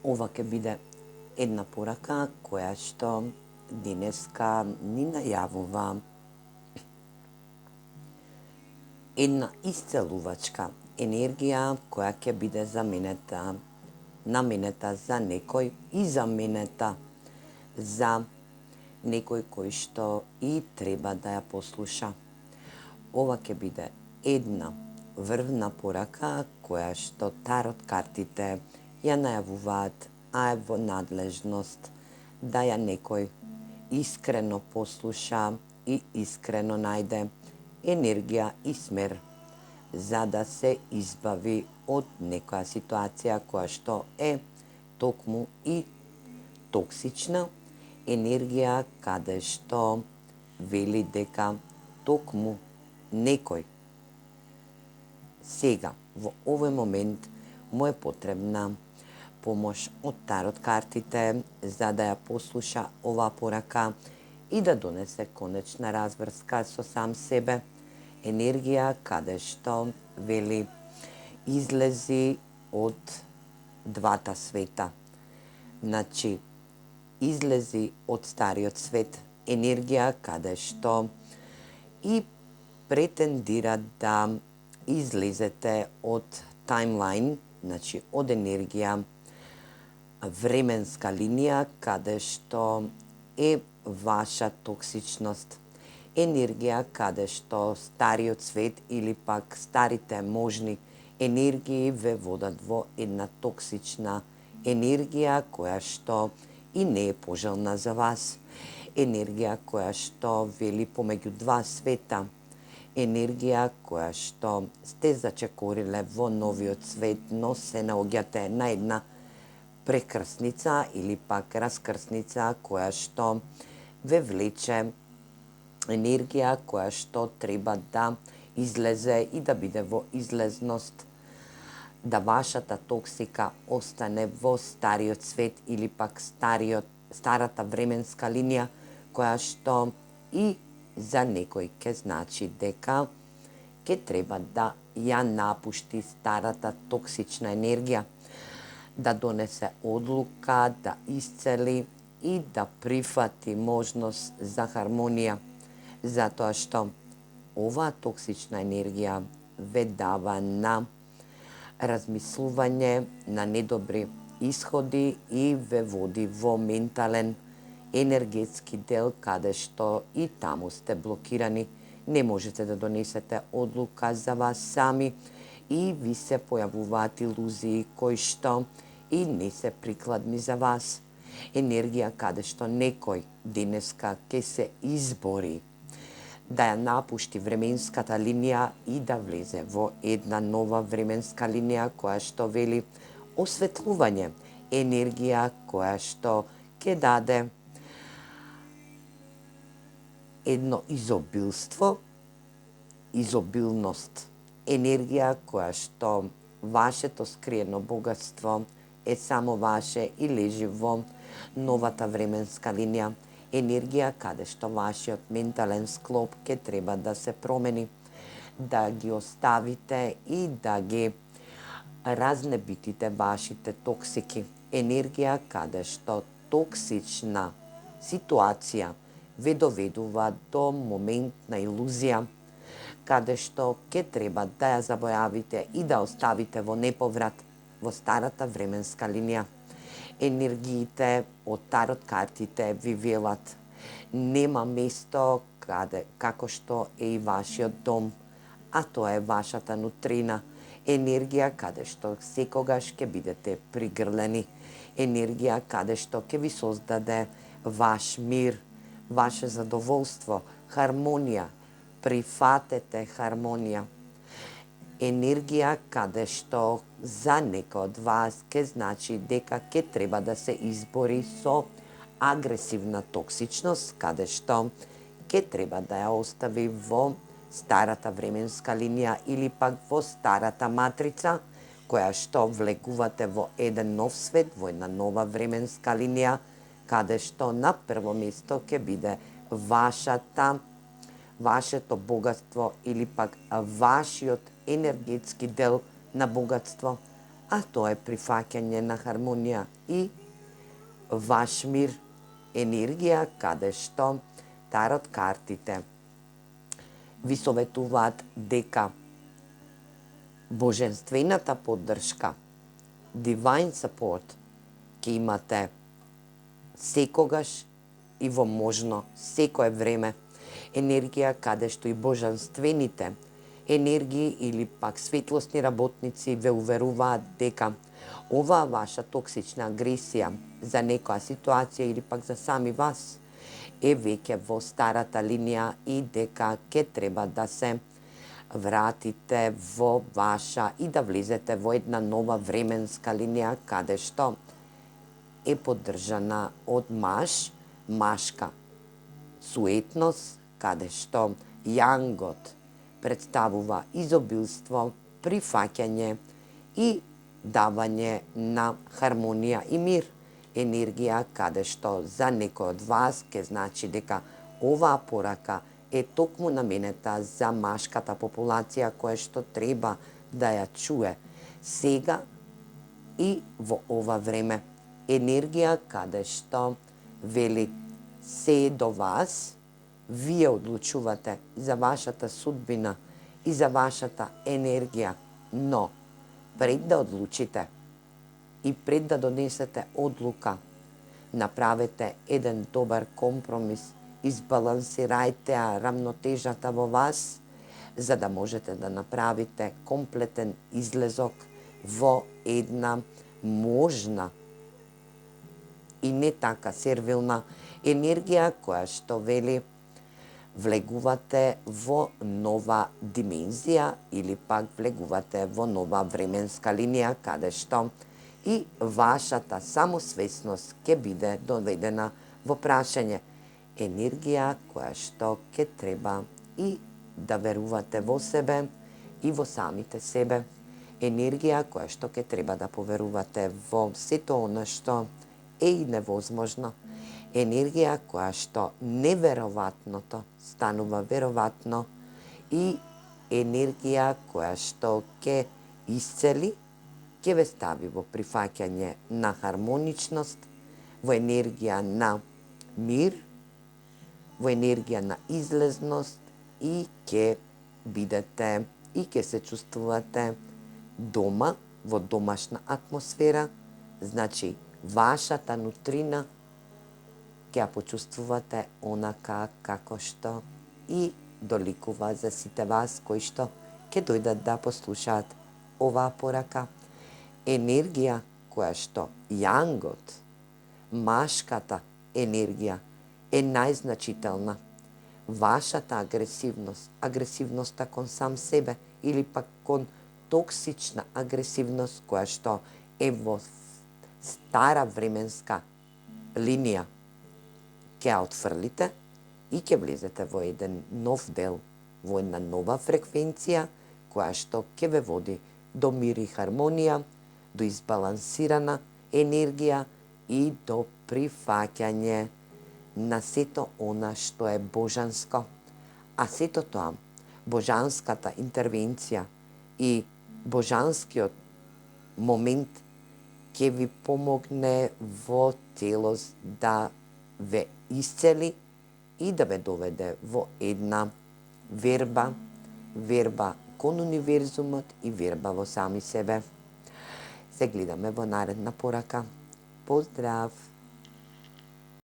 Ова ќе биде една порака која што денеска ни најавува една исцелувачка енергија која ќе биде наменета за некој и заменета за некој кој што и треба да ја послуша. Ова ќе биде една врвна порака која што тарот картите ја најавуваат, а е во надлежност да ја некој искрено послуша и искрено најде енергија и смер за да се избави од некоја ситуација која што е токму и токсична енергија, каде што вели дека токму некој сега во овој момент му е потребна помош од тарот картите за да ја послуша оваа порака и да донесе конечна разврска со сам себе. Енергија каде што вели излези од двата света. Значи, излези од стариот свет, енергија каде што и претендира да излезете од таймлайн, значи од енергија временска линија каде што е ваша токсичност. Енергија каде што стариот свет или пак старите можни енергии ве водат во една токсична енергија која што и не е пожелна за вас. Енергија која што вели помеѓу два света. Енергија која што сте зачекориле во новиот свет, но се наоѓате на една прекрсница или пак раскрсница која што ве влече енергија која што треба да излезе и да биде во излезност, да вашата токсика остане во стариот свет или пак старата временска линија која што и за некој ќе значи дека ќе треба да ја напушти старата токсична енергија, да донесе одлука, да исцели и да прифати можност за хармонија, затоа што оваа токсична енергија ве дава на размислување, на недобри исходи и ве води во ментален енергетски дел каде што и таму сте блокирани, не можете да донесете одлука за вас сами и ви се појавуваат илузии кои што и не се прикладни за вас. Енергија каде што некој денеска ќе се избори да ја напушти временската линија и да влезе во една нова временска линија која што вели осветлување, енергија која што ќе даде едно изобилство, изобилност, енергија која што вашето скриено богатство е само ваше и лежи во новата временска линија. Енергија каде што вашиот ментален склоп ќе треба да се промени, да ги оставите и да ги разнебитите вашите токсики. Енергија каде што токсична ситуација ве доведува до момент на илузија, каде што ќе треба да ја забојавите и да оставите во неповрат во старата временска линија. Енергиите од тарот картите ви велат нема место како што е и вашиот дом, а тоа е вашата нутрина. Енергија каде што секогаш ќе бидете пригрлени. Енергија каде што ќе ви создаде ваш мир, ваше задоволство, хармонија. Прифатете хармонија. Енергија каде што за некој од вас ќе значи дека ќе треба да се избори со агресивна токсичност, каде што ќе треба да ја остави во старата временска линија или пак во старата матрица, која што влегувате во еден нов свет, во една нова временска линија, каде што на прво место ќе биде вашето богатство или пак вашиот енергетски дел на богатство, а тоа е прифаќање на хармонија и ваш мир, енергија каде што тарот картите ви советуваат дека боженствената поддршка, divine support, ќе имате секогаш и во можно секое време. Енергија каде што и божанствените енергии или пак светлосни работници ве уверуваат дека оваа ваша токсична агресија за некоја ситуација или пак за сами вас е веќе во старата линија и дека ќе треба да се вратите во ваша и да влезете во една нова временска линија каде што е поддржана од машка суетност, каде што јангот представува изобилство, прифаќање и давање на хармонија и мир. Енергија каде што за некој од вас ќе значи дека оваа порака е токму наменета за машката популација која што треба да ја чуе сега и во ова време. Енергија каде што вели се до вас, вие одлучувате за вашата судбина и за вашата енергија, но пред да одлучите и пред да донесете одлука, направете еден добар компромис, избалансирајте рамнотежата во вас, за да можете да направите комплетен излезок во една можна и не така сервилна енергија која што вели влегувате во нова димензија или пак влегувате во нова временска линија каде што и вашата самосвесност ќе биде доведена во прашање. Енергија која што ќе треба и да верувате во себе и во самите себе. Енергија која што ќе треба да поверувате во сето она што е и невозможно. Енергија која што невероватното станува вероватно и енергија која што ќе исцели, ќе ве стави во прифаќање на хармоничност, во енергија на мир, во енергија на излезност и ќе бидете и ќе се чувствувате дома, во домашна атмосфера, значи вашата нутрина ќе ја почувствувате онака како што и доликува за сите вас кои што ќе дојдат да послушаат оваа порака. Енергија која што јангот, машката енергија е најзначителна. Вашата агресивност, агресивноста кон сам себе или пак кон токсична агресивност која што е во стара временска линија, ќе ја отфрлите и ќе влезете во еден нов дел, во една нова фреквенција која што ќе ве води до мир и хармонија, до избалансирана енергија и до прифаќање на сето она што е божанско. А сето тоа, божанската интервенција и божанскиот момент ќе ви помогне во целост да ве исцели и да ве доведе во една верба кон универзумот и верба во сами себе. Се гледаме во наредна порака. Поздрав!